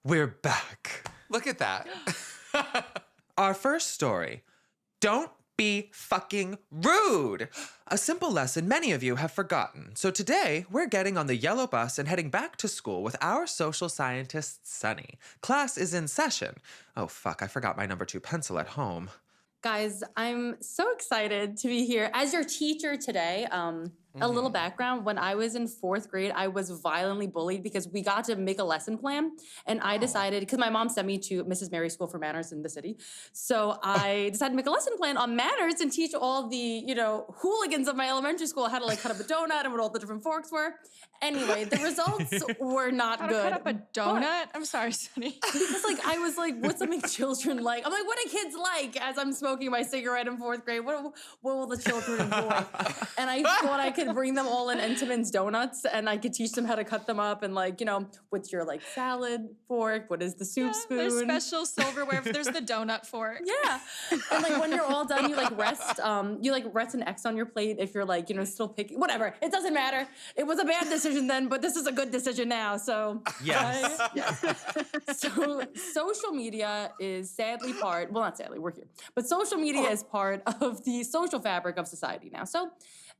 We're back. Look at that. Our first story. Don't be fucking rude. A simple lesson many of you have forgotten. So today, we're getting on the yellow bus and heading back to school with our social scientist, Sunny. Class is in session. Oh, fuck, I forgot my number 2 pencil at home. Guys, I'm so excited to be here as your teacher today. A little background, when I was in 4th grade, I was violently bullied because we got to make a lesson plan. And I decided, because my mom sent me to Mrs. Mary School for Manners in the city. So I decided to make a lesson plan on manners and teach all the, hooligans of my elementary school how to cut up a donut and what all the different forks were. Anyway, the results were not How good. to cut up a donut? I'm sorry, Sunny. Because I was like, what's something children like? I'm like, what do kids like as I'm smoking my cigarette in 4th grade? What will the children enjoy? And I thought I could bring them all in Entenmann's donuts and I could teach them how to cut them up and what's your salad fork? What is the soup spoon? There's special silverware. There's the donut fork. Yeah. And when you're all done, you rest. You rest an X on your plate if you're still picking. Whatever. It doesn't matter. It was a bad decision then, but this is a good decision now. So Yes. So social media is sadly not sadly, we're here. But social media is part of the social fabric of society now. So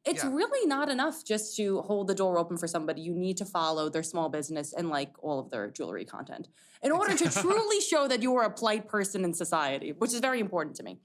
it's really not enough just to hold the door open for somebody. You need to follow their small business and all of their jewelry content in order to truly show that you are a polite person in society, which is very important to me.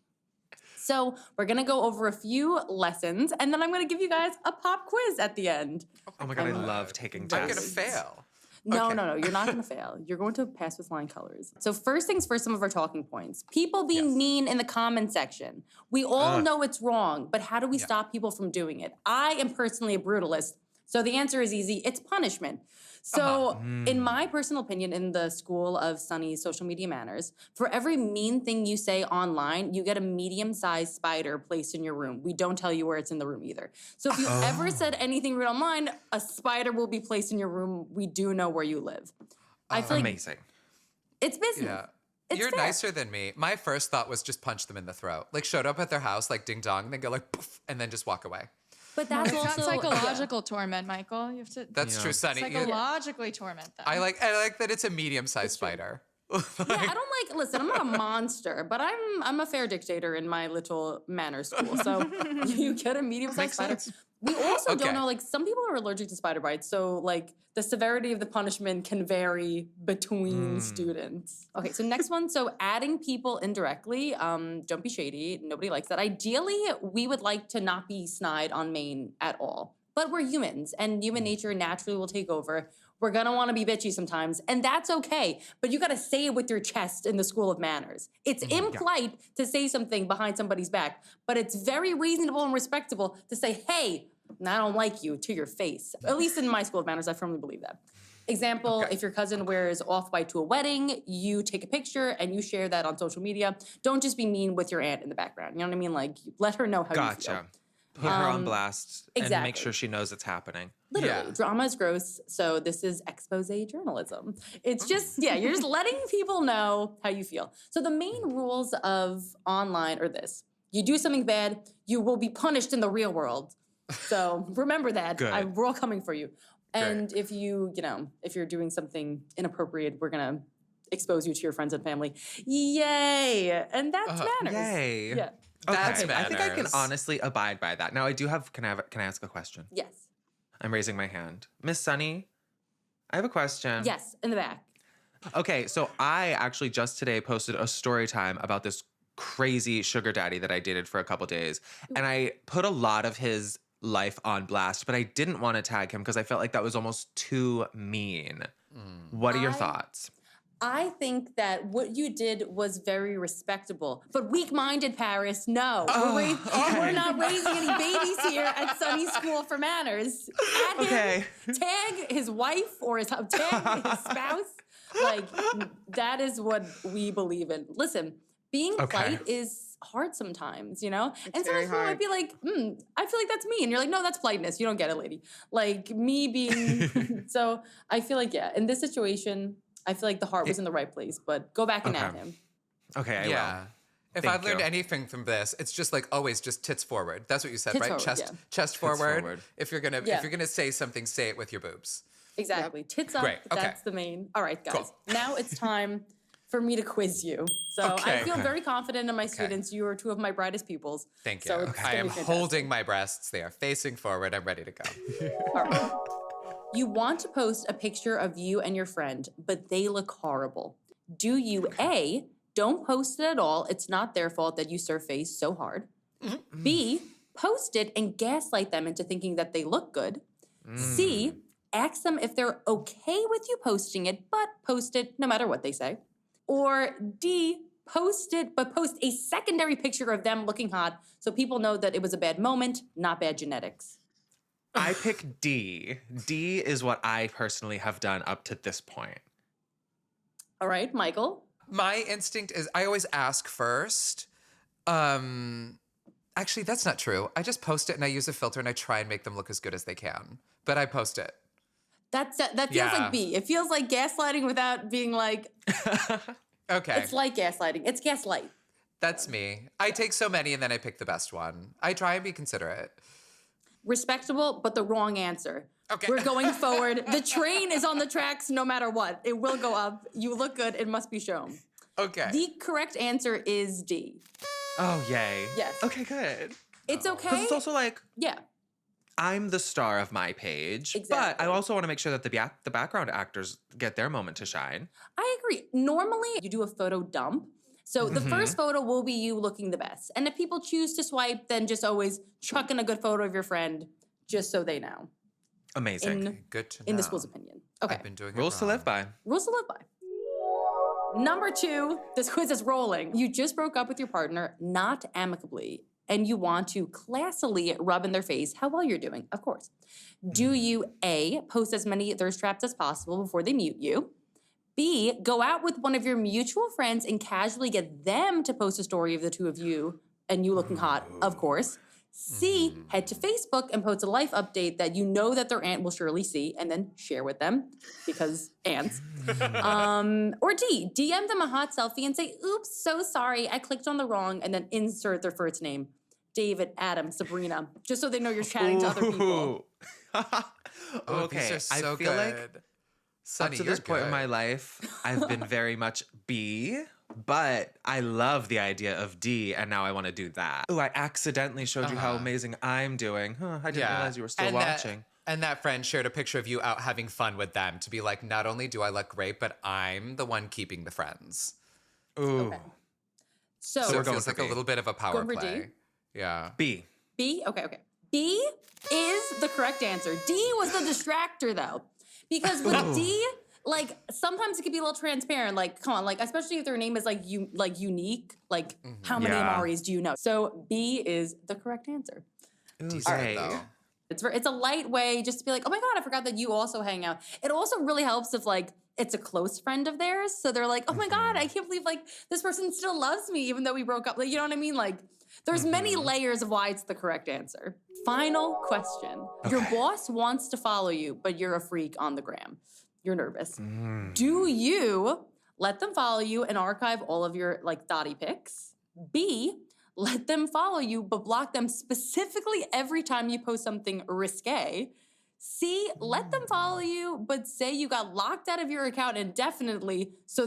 So we're going to go over a few lessons, and then I'm going to give you guys a pop quiz at the end. Oh my God, I love taking I'm tests. going to fail. No, Okay. no, you're not going to fail. You're going to pass with flying colors. So first things first, some of our talking points. People being mean in the comment section. We all know it's wrong, but how do we stop people from doing it? I am personally a brutalist. So the answer is easy. It's punishment. So in my personal opinion, in the school of Sunny's social media manners, for every mean thing you say online, you get a medium-sized spider placed in your room. We don't tell you where it's in the room either. So if you ever said anything rude online, a spider will be placed in your room. We do know where you live. I feel Amazing. it's business. Yeah. It's You're fair. nicer than me. My first thought was just punch them in the throat. Showed up at their house, ding dong, and then go poof, and then just walk away. But that's It's not also psychological torment, Michael. You have to That's true, Sunny. psychologically torment them. I like that it's a medium-sized spider. Yeah, I don't listen, I'm not a monster, but I'm a fair dictator in my little manor school. So you get a medium-sized spider. We also don't know, some people are allergic to spider bites. So the severity of the punishment can vary between students. Okay, so next one. So adding people indirectly, don't be shady. Nobody likes that. Ideally, we would like to not be snide on main at all. But we're humans, and human nature naturally will take over. We're going to want to be bitchy sometimes, and that's okay. But you got to say it with your chest in the school of manners. It's impolite to say something behind somebody's back, but it's very reasonable and respectable to say, hey, I don't like you, to your face. At least in my school of manners, I firmly believe that. Example, if your cousin wears off-white to a wedding, you take a picture and you share that on social media. Don't just be mean with your aunt in the background. You know what I mean? Let her know how you feel. Gotcha. Put her on blast and exactly. make sure she knows it's happening. Literally, drama is gross, so this is expose journalism. It's just, you're just letting people know how you feel. So the main rules of online are this. You do something bad, you will be punished in the real world. So remember that. Good. We're all coming for you. And if if you're doing something inappropriate, we're going to expose you to your friends and family. Yay! And that's manners. Yay. Yeah. That's Okay, I think I can manners. honestly abide by that. Now I do have, can I ask a question? Yes. I'm raising my hand. Miss Sunny, I have a question. Yes, in the back. Okay, so I actually just today posted a story time about this crazy sugar daddy that I dated for a couple days. And I put a lot of his life on blast, but I didn't want to tag him because I felt like that was almost too mean. What are your thoughts? I think that what you did was very respectable. But weak-minded, Paris, no. We're not raising any babies here at Sunny School for Manners. Add him, tag his wife or tag his spouse. That is what we believe in. Listen, being polite is hard sometimes, and sometimes people might be like, I feel like that's me. And you're like, no, that's politeness. You don't get it, lady. Me being, so I feel like, in this situation, I feel like the heart was in the right place, but go back and at him. Okay, I will. If I've learned anything from this, it's just always just tits forward. That's what you said, Tits right? forward, Chest forward. forward. If you're gonna say something, say it with your boobs. Exactly. Tits up. Great, okay. That's the main. All right, guys. Cool. Now it's time for me to quiz you. So I Okay. feel very confident in my students. You are two of my brightest pupils. Thank you. So it's I gonna am be fantastic. holding my breasts. They are facing forward. I'm ready to go. All right. You want to post a picture of you and your friend, but they look horrible. Do you A, don't post it at all, it's not their fault that you surface so hard. B, post it and gaslight them into thinking that they look good. C, ask them if they're okay with you posting it, but post it no matter what they say. Or D, post it, but post a secondary picture of them looking hot so people know that it was a bad moment, not bad genetics. I pick D. D is what I personally have done up to this point. All right, Michael. My instinct is I always ask first. Actually, that's not true. I just post it and I use a filter and I try and make them look as good as they can. But I post it. That feels Yeah. like B. It feels like gaslighting without being like, Okay. it's like gaslighting. It's gaslight. That's me. I take so many and then I pick the best one. I try and be considerate. Respectable, but the wrong answer. Okay. We're going forward. The train is on the tracks no matter what. It will go up. You look good. It must be shown. Okay. The correct answer is D. Oh, yay. Yes. Okay, good. It's Because okay. it's also like, Yeah. I'm the star of my page, but Exactly. I also want to make sure that the background actors get their moment to shine. I agree. Normally, you do a photo dump. So the first photo will be you looking the best. And if people choose to swipe, then just always chuck in a good photo of your friend just so they know. Amazing. In, Good to know. in the school's opinion. Okay. I've been doing Rules it to wrong. live by. Rules to live by. Number 2, this quiz is rolling. You just broke up with your partner, not amicably, and you want to classily rub in their face how well you're doing, of course. Do you A, post as many thirst traps as possible before they mute you? B, go out with one of your mutual friends and casually get them to post a story of the two of you and you looking hot, of course. C, head to Facebook and post a life update that you know that their aunt will surely see and then share with them because aunts. Or D, DM them a hot selfie and say, oops, so sorry, I clicked on the wrong, and then insert their first name. David, Adam, Sabrina, just so they know you're chatting to other people. Oh, Okay, these are so I feel like good. Sonny, up to this you're point in good. my life, I've been very much B, but I love the idea of D, and now I want to do that. Oh, I accidentally showed you how amazing I'm doing. Huh, I didn't realize you were still watching. And that friend shared a picture of you out having fun with them to be like, not only do I look great, but I'm the one keeping the friends. Ooh, Okay. So, So we're it going feels for like a B. little bit of a power Going for D? play. Yeah. B. B? Okay. B is the correct answer. D was the distractor though. Because with D, like sometimes it can be a little transparent. Like, come on, like especially if their name is like unique. Like, how many Yeah. Amaris do you know? So B is the correct answer. Ooh, Decent, yay. though. It's a light way just to be like, oh my god, I forgot that you also hang out. It also really helps if like it's a close friend of theirs, so they're like, oh my god, I can't believe like this person still loves me even though we broke up. Like, you know what I mean? Like, there's many layers of why it's the correct answer. Final question: Your boss wants to follow you, but you're a freak on the gram. You're nervous. Do you let them follow you and archive all of your like thotty pics? B, let them follow you, but block them specifically every time you post something risque. C, let them follow you, but say you got locked out of your account indefinitely so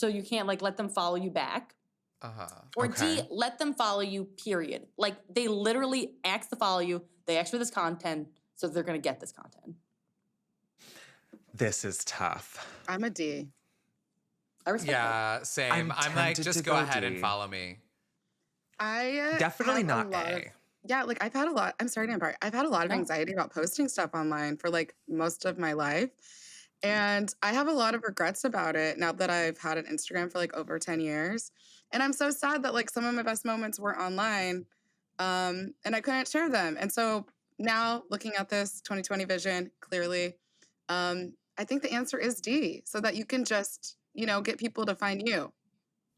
you can't like let them follow you back. Uh-huh. Or D, Okay. let them follow you, period. Like they literally ask to follow you, they ask for this content, so they're gonna get this content. This is tough. I'm a D. I respect that. Yeah, same. I'm I'm like, tempted just to go go ahead D. and follow me. I Definitely have not lot A. of- yeah, like I've had a lot. I'm sorry to impart. I've had a lot of No. anxiety about posting stuff online for like most of my life. And I have a lot of regrets about it now that I've had an Instagram for like over 10 years. And I'm so sad that like some of my best moments were online and I couldn't share them. And so now looking at this 2020 vision clearly, I think the answer is D so that you can just, get people to find you.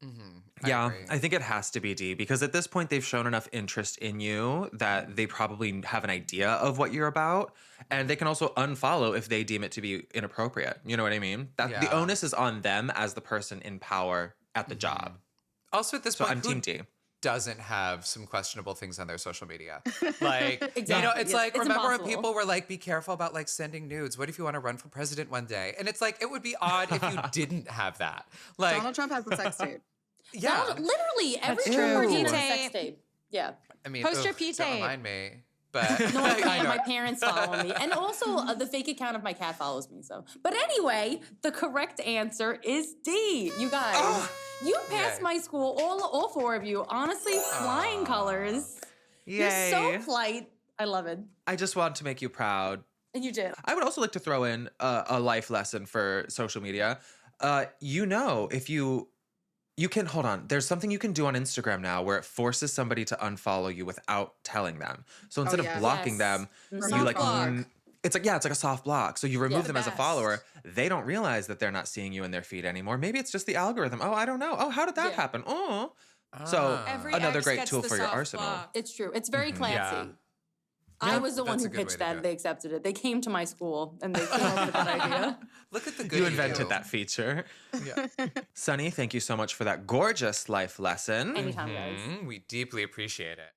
Mm-hmm. Yeah, I think it has to be D because at this point they've shown enough interest in you that they probably have an idea of what you're about, and they can also unfollow if they deem it to be inappropriate. You know what I mean? That the Yeah. onus is on them as the person in power at the job. Also at this So point, I'm Team D. doesn't have some questionable things on their social media? Like, Exactly. you know, it's Yes, like, it's remember when impossible. people were like, be careful about like sending nudes. What if you want to run for president one day? And it's like, it would be odd if you didn't have that. Like, Donald Trump has a sex tape. yeah. Literally every That's single true. person has a P-tape. sex tape. Yeah. I mean, Post your oof, P-tape. don't remind me. But No, I I can't. know. My parents follow me. And also, the fake account of my cat follows me. So, but anyway, the correct answer is D. You guys, you passed Yay. my school, all four of you. Honestly, flying colors. You're Yay. so polite. I love it. I just want to make you proud. And you did. I would also like to throw in a life lesson for social media. If you can, hold on, there's something you can do on Instagram now where it forces somebody to unfollow you without telling them. So instead yes. of blocking Yes. them, Mhm. you Soft like, block. it's like a soft block. So you remove the them as a best. follower. They don't realize that they're not seeing you in their feed anymore. Maybe it's just the algorithm. Oh, I don't know. Oh, how did that Yeah. happen? Oh. So Every another ex great gets tool the for your soft arsenal. block. It's true. It's very Clancy. Yeah. I Yeah, was the one that's who a good way pitched to that. do it. They accepted it. They came to my school and they came up with that idea. Look at the good You invented do. that feature. Yeah. Sunny, thank you so much for that gorgeous life lesson. Anytime, guys. We deeply appreciate it.